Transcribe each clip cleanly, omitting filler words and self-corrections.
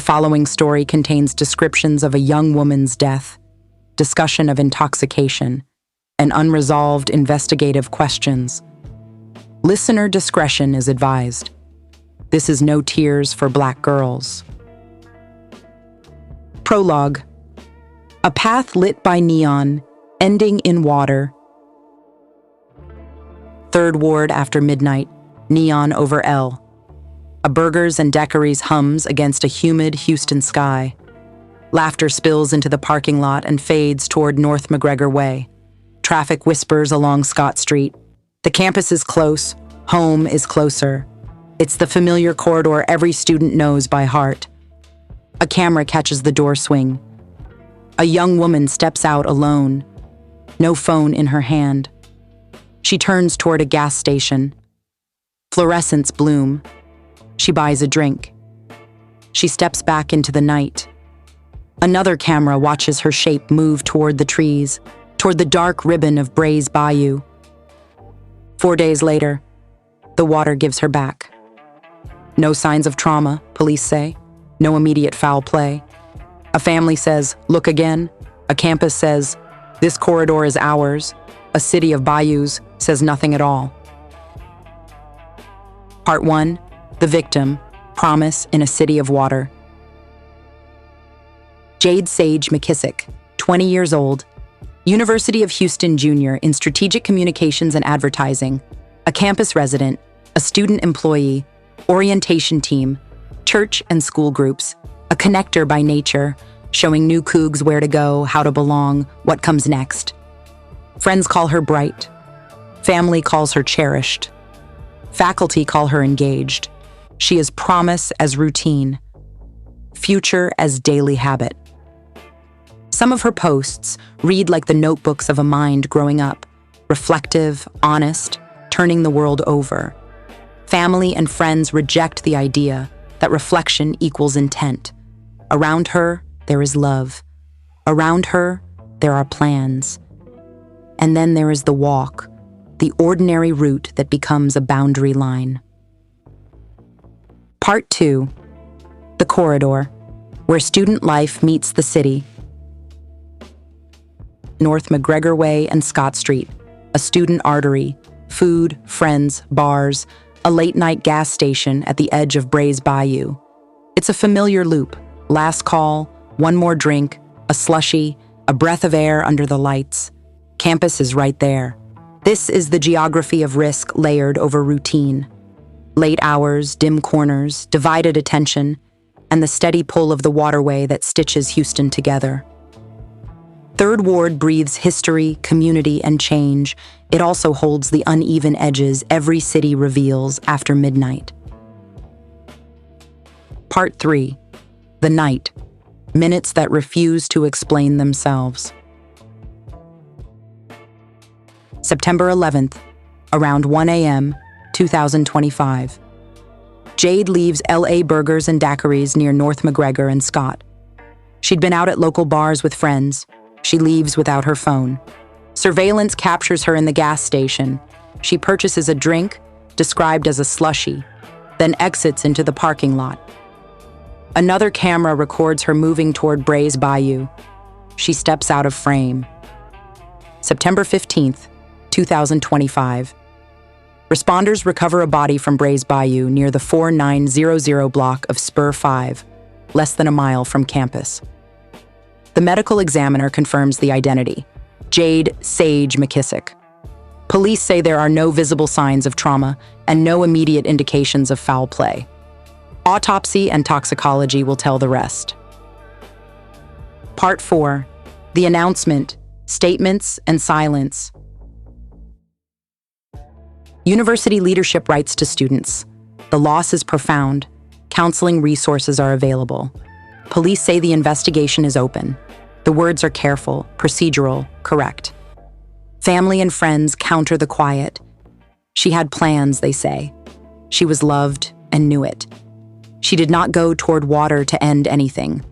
following story contains descriptions of a young woman's death, discussion of intoxication, and unresolved investigative questions. Listener discretion is advised. This is no tears for Black girls. Prologue. A path lit by neon, ending in water. Third Ward after midnight, neon over L. A Burgers and Daiquiris hums against a humid Houston sky. Laughter spills into the parking lot and fades toward North McGregor Way. Traffic whispers along Scott Street. The campus is close, home is closer. It's the familiar corridor every student knows by heart. A camera catches the door swing. A young woman steps out alone, no phone in her hand. She turns toward a gas station. Fluorescents bloom. She buys a drink. She steps back into the night. Another camera watches her shape move toward the trees, toward the dark ribbon of Brays Bayou. 4 days later, the water gives her back. No signs of trauma, police say. No immediate foul play. A family says, look again. A campus says, this corridor is ours. A city of bayous says nothing at all. Part 1. The victim, promise in a city of water. Jade Sage McKissic, 20 years old, University of Houston Junior in Strategic Communications and Advertising, a campus resident, a student employee, orientation team, church and school groups, a connector by nature, showing new cougs where to go, how to belong, what comes next. Friends call her bright. Family calls her cherished. Faculty call her engaged. She is promise as routine, future as daily habit. Some of her posts read like the notebooks of a mind growing up, reflective, honest, turning the world over. Family and friends reject the idea that reflection equals intent. Around her, there is love. Around her, there are plans. And then there is the walk, the ordinary route that becomes a boundary line. Part 2. The corridor, where student life meets the city. North McGregor Way and Scott Street, a student artery, food, friends, bars, a late-night gas station at the edge of Brays Bayou. It's a familiar loop. Last call, one more drink, a slushie, a breath of air under the lights. Campus is right there. This is the geography of risk layered over routine. Late hours, dim corners, divided attention, and the steady pull of the waterway that stitches Houston together. Third Ward breathes history, community, and change. It also holds the uneven edges every city reveals after midnight. Part 3. The night. Minutes that refuse to explain themselves. September 11th, around 1 a.m., 2025. Jade leaves LA Burgers and Daiquiris near North McGregor and Scott. She'd been out at local bars with friends. She leaves without her phone. Surveillance captures her in the gas station. She purchases a drink, described as a slushie, then exits into the parking lot. Another camera records her moving toward Brays Bayou. She steps out of frame. September 15th, 2025. Responders recover a body from Brays Bayou near the 4900 block of Spur 5, less than a mile from campus. The medical examiner confirms the identity, Jade Sage McKissic. Police say there are no visible signs of trauma and no immediate indications of foul play. Autopsy and toxicology will tell the rest. Part 4. The announcement, statements, and silence. University leadership writes to students. The loss is profound. Counseling resources are available. Police say the investigation is open. The words are careful, procedural, correct. Family and friends counter the quiet. She had plans, they say. She was loved and knew it. She did not go toward water to end anything.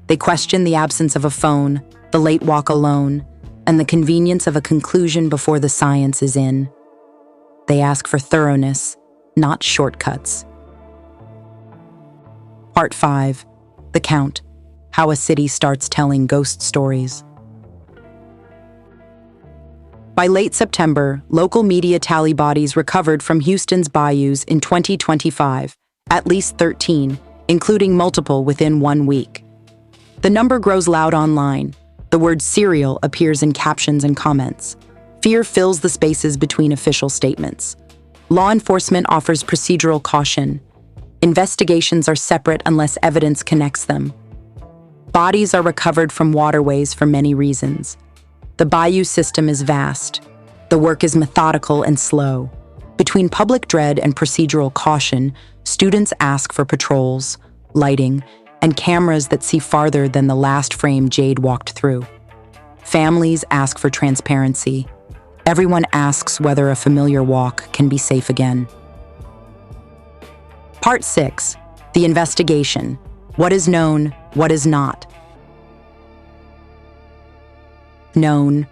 They question the absence of a phone, the late walk alone, and the convenience of a conclusion before the science is in. They ask for thoroughness, not shortcuts. Part 5. The Count: How a City Starts Telling Ghost Stories. By late September, local media tally bodies recovered from Houston's bayous in 2025, at least 13, including multiple within 1 week. The number grows loud online. The word serial appears in captions and comments. Fear fills the spaces between official statements. Law enforcement offers procedural caution. Investigations are separate unless evidence connects them. Bodies are recovered from waterways for many reasons. The bayou system is vast. The work is methodical and slow. Between public dread and procedural caution, students ask for patrols, lighting, and cameras that see farther than the last frame Jade walked through. Families ask for transparency. Everyone asks whether a familiar walk can be safe again. Part 6. The Investigation. What is known, what is not. Known.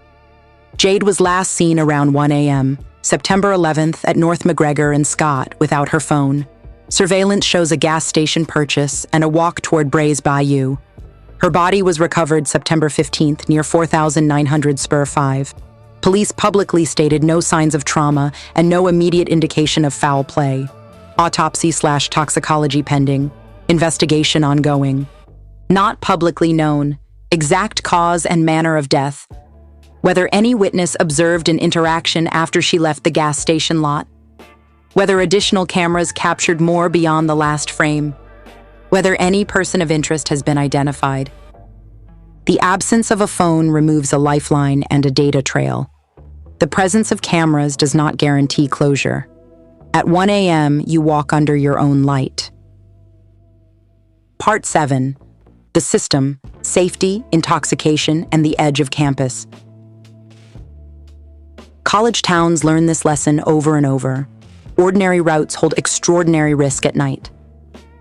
Jade was last seen around 1 a.m., September 11th at North McGregor and Scott without her phone. Surveillance shows a gas station purchase and a walk toward Brays Bayou. Her body was recovered September 15th near 4900 Spur 5. Police publicly stated no signs of trauma and no immediate indication of foul play. Autopsy/toxicology pending. Investigation ongoing. Not publicly known. Exact cause and manner of death. Whether any witness observed an interaction after she left the gas station lot. Whether additional cameras captured more beyond the last frame. Whether any person of interest has been identified. The absence of a phone removes a lifeline and a data trail. The presence of cameras does not guarantee closure. At 1 a.m., you walk under your own light. Part 7. The System, Safety, Intoxication, and the Edge of Campus. College towns learn this lesson over and over. Ordinary routes hold extraordinary risk at night.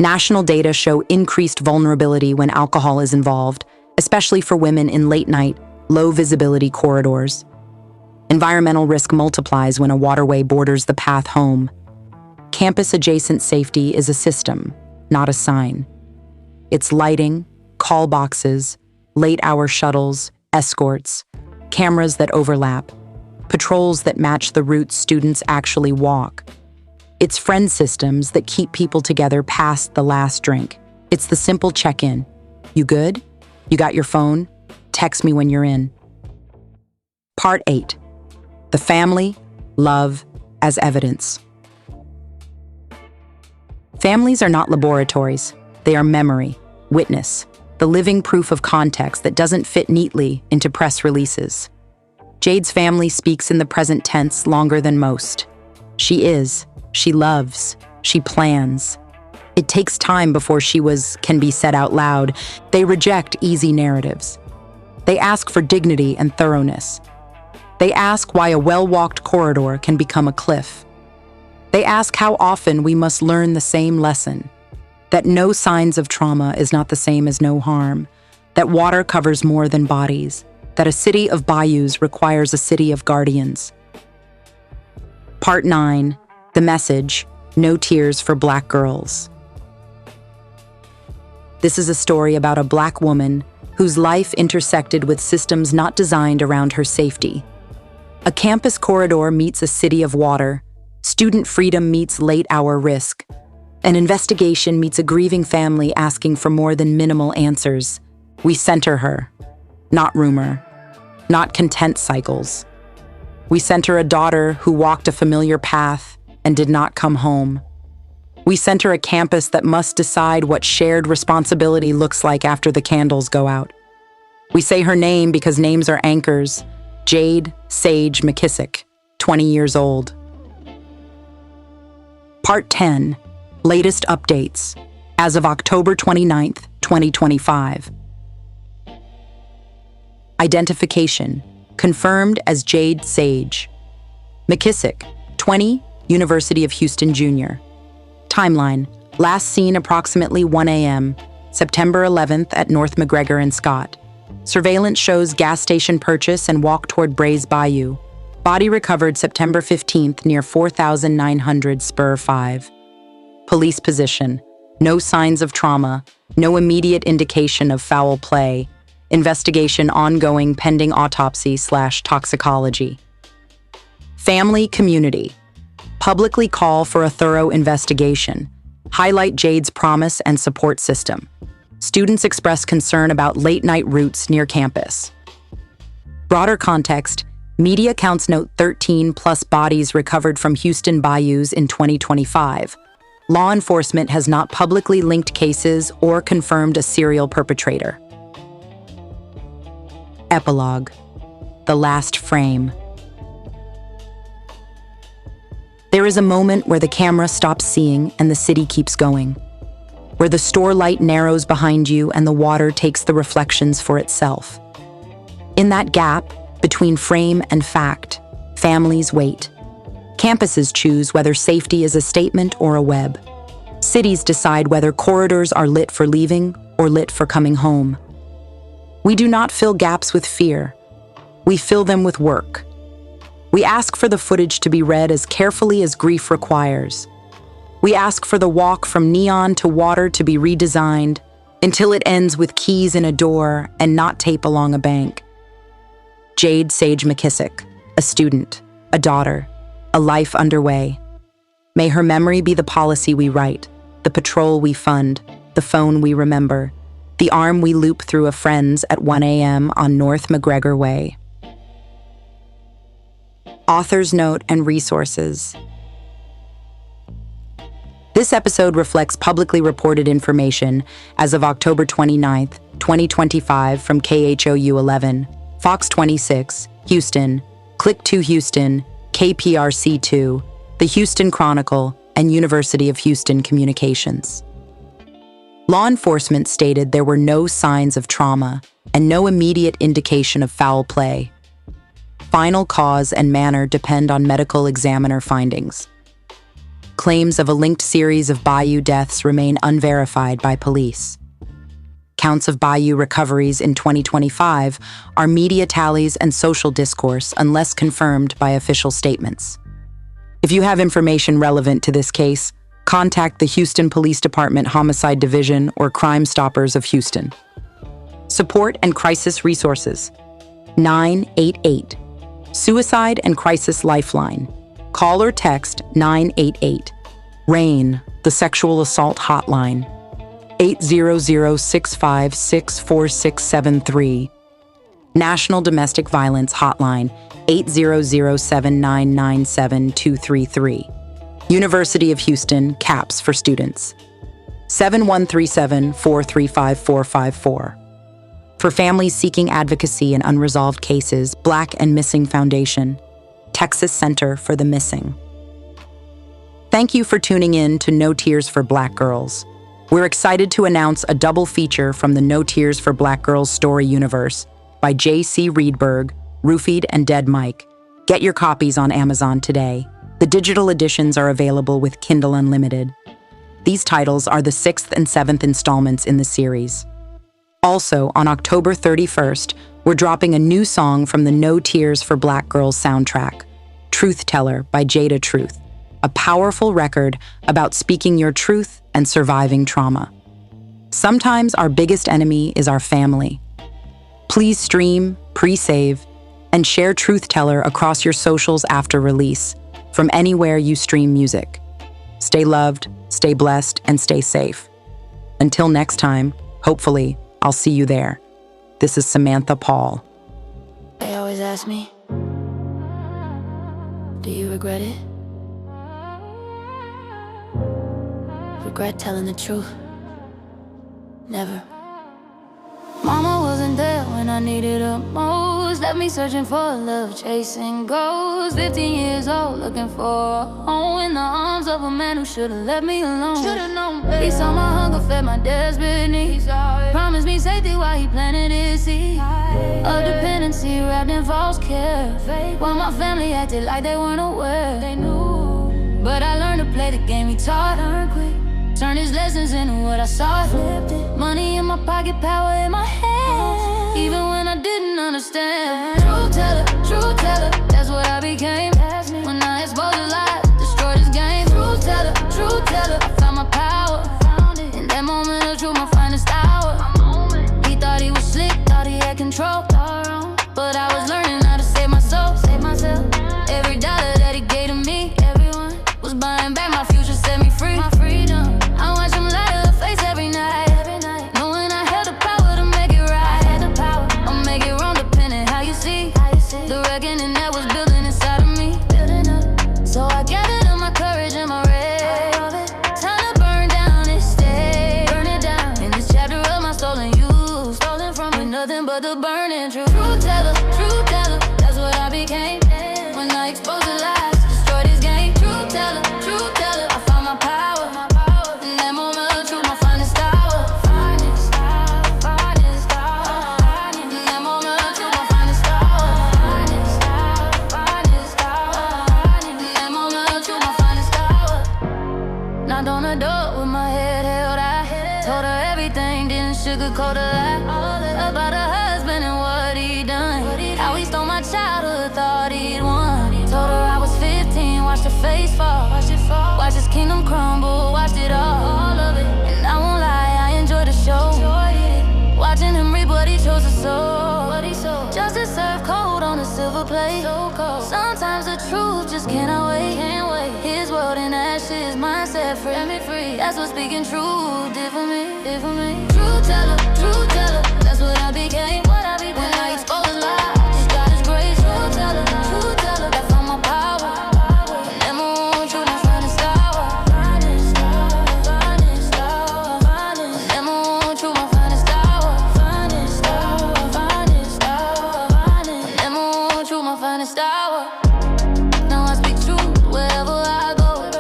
National data show increased vulnerability when alcohol is involved, especially for women in late-night, low-visibility corridors. Environmental risk multiplies when a waterway borders the path home. Campus-adjacent safety is a system, not a sign. It's lighting, call boxes, late-hour shuttles, escorts, cameras that overlap, patrols that match the routes students actually walk. It's friend systems that keep people together past the last drink. It's the simple check-in. You good? You got your phone? Text me when you're in. Part 8. The Family, Love, as Evidence. Families are not laboratories. They are memory, witness, the living proof of context that doesn't fit neatly into press releases. Jade's family speaks in the present tense longer than most. She is, she loves, she plans. It takes time before can be said out loud. They reject easy narratives. They ask for dignity and thoroughness. They ask why a well-walked corridor can become a cliff. They ask how often we must learn the same lesson, that no signs of trauma is not the same as no harm, that water covers more than bodies, that a city of bayous requires a city of guardians. Part 9. The Message, No Tears for Black Girls. This is a story about a Black woman whose life intersected with systems not designed around her safety. A campus corridor meets a city of water. Student freedom meets late-hour risk. An investigation meets a grieving family asking for more than minimal answers. We center her, not rumor, not content cycles. We center a daughter who walked a familiar path and did not come home. We center a campus that must decide what shared responsibility looks like after the candles go out. We say her name because names are anchors. Jade Sage McKissic, 20 years old. Part 10. Latest updates, as of October 29th, 2025. Identification, confirmed as Jade Sage. McKissic, 20, University of Houston Jr. Timeline, last seen approximately 1 a.m., September 11th at North McGregor and Scott. Surveillance shows gas station purchase and walk toward Brays Bayou. Body recovered September 15th near 4900 Spur 5. Police position, No signs of trauma, no immediate indication of foul play. Investigation ongoing pending autopsy/toxicology. Family, community. Publicly call for a thorough investigation. Highlight Jade's promise and support system. Students express concern about late-night routes near campus. Broader context, media counts note 13+ bodies recovered from Houston bayous in 2025. Law enforcement has not publicly linked cases or confirmed a serial perpetrator. Epilogue. The last frame. There is a moment where the camera stops seeing and the city keeps going, where the store light narrows behind you and the water takes the reflections for itself. In that gap, between frame and fact, families wait. Campuses choose whether safety is a statement or a web. Cities decide whether corridors are lit for leaving or lit for coming home. We do not fill gaps with fear. We fill them with work. We ask for the footage to be read as carefully as grief requires. We ask for the walk from neon to water to be redesigned until it ends with keys in a door and not tape along a bank. Jade Sage McKissic, a student, a daughter, a life underway. May her memory be the policy we write, the patrol we fund, the phone we remember, the arm we loop through a friend's at 1 a.m. on North McGregor Way. Author's note and resources. This episode reflects publicly reported information as of October 29, 2025 from KHOU 11, Fox 26, Houston, Click 2 Houston, KPRC 2, The Houston Chronicle, and University of Houston Communications. Law enforcement stated there were no signs of trauma and no immediate indication of foul play. Final cause and manner depend on medical examiner findings. Claims of a linked series of bayou deaths remain unverified by police. Counts of bayou recoveries in 2025 are media tallies and social discourse unless confirmed by official statements. If you have information relevant to this case, contact the Houston Police Department Homicide Division or Crime Stoppers of Houston. Support and crisis resources. 988. Suicide and Crisis Lifeline. Call or text 988. RAIN, the Sexual Assault Hotline. 800-656-4673. National Domestic Violence Hotline. 800-799-7233. University of Houston, CAPS for students. 7137-435-454. For families seeking advocacy in unresolved cases, Black and Missing Foundation, Texas Center for the Missing. Thank you for tuning in to No Tears for Black Girls. We're excited to announce a double feature from the No Tears for Black Girls story universe by J.C. Reedberg, Roofied, and Dead Mike. Get your copies on Amazon today. The digital editions are available with Kindle Unlimited. These titles are the 6th and 7th installments in the series. Also, on October 31st, we're dropping a new song from the No Tears for Black Girls soundtrack, Truth Teller by Jada Truth, a powerful record about speaking your truth and surviving trauma. Sometimes our biggest enemy is our family. Please stream, pre-save, and share Truth Teller across your socials after release, from anywhere you stream music. Stay loved, stay blessed, and stay safe. Until next time, hopefully, I'll see you there. This is Samantha Paul. They always ask me, do you regret it? Regret telling the truth? Never. Mama wasn't there when I needed her most. Left me searching for love, chasing ghosts. 15 years old, looking for a home in the arms of a man who should've left me alone. Should've known better. He saw my hunger, fed my desperate needs. Promised me safety while he planted his seed. A dependency wrapped in false care. While my family acted like they weren't aware. They knew, but I learned to play the game he taught. Learned quick. Turned his lessons into what I saw. Flipped it. Money in my pocket, power in my hand. Even when I didn't understand. Truth teller, that's what I became. When I exposed the lies, destroyed his game. Truth teller, I found my power. The reckoning that was building inside of me. So I gathered up my courage and my rage. Time to burn down this stage. Burn it down. In this chapter of my stolen youth, stolen from me, nothing but the burning truth. Truth teller, that's what I became. When I exposed the lies, destroyed this game. Truth teller, I found my power. In that moment of truth, my finest hour. Finest hour, finest hour. In that moment of truth, my finest hour. Finest hour, finest hour. In that moment of truth, my finest hour. Knocked on the door with my head held high. Told her everything, didn't sugarcoat a lie. About her husband and what he done. How he stole my childhood, thought he'd won. Told her I was 15, watched her face fall. Watched his kingdom crumble, watched it all of it. And I won't lie, I enjoyed the show. Watching him reap what he chose to sow. Justice served cold on a silver plate. Sometimes the truth just cannot wait. His world in ashes, mine set free. That's what speaking truth did for me. Truth teller, that's what I became. When I exposed the lies, God is grace. Truth teller, that found my power. Never want truth, my finest hour. Finest hour, finest hour. Never want truth, my finest hour. Finest hour, finest hour. Never want truth, my finest hour. Now I speak truth wherever I go.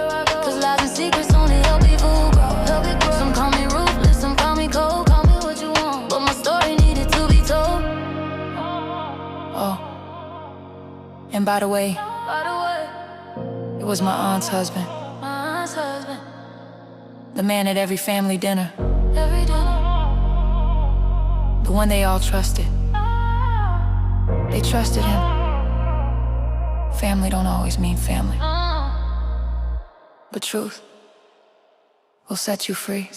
Cause lies and secrets only help people grow. Some call me ruthless, some call me cold. Call me what you want, but my story needed to be told. Oh, and by the way, it was my aunt's husband. The man at every family dinner. The one they all trusted. They trusted him. Family don't always mean family. But truth will set you free.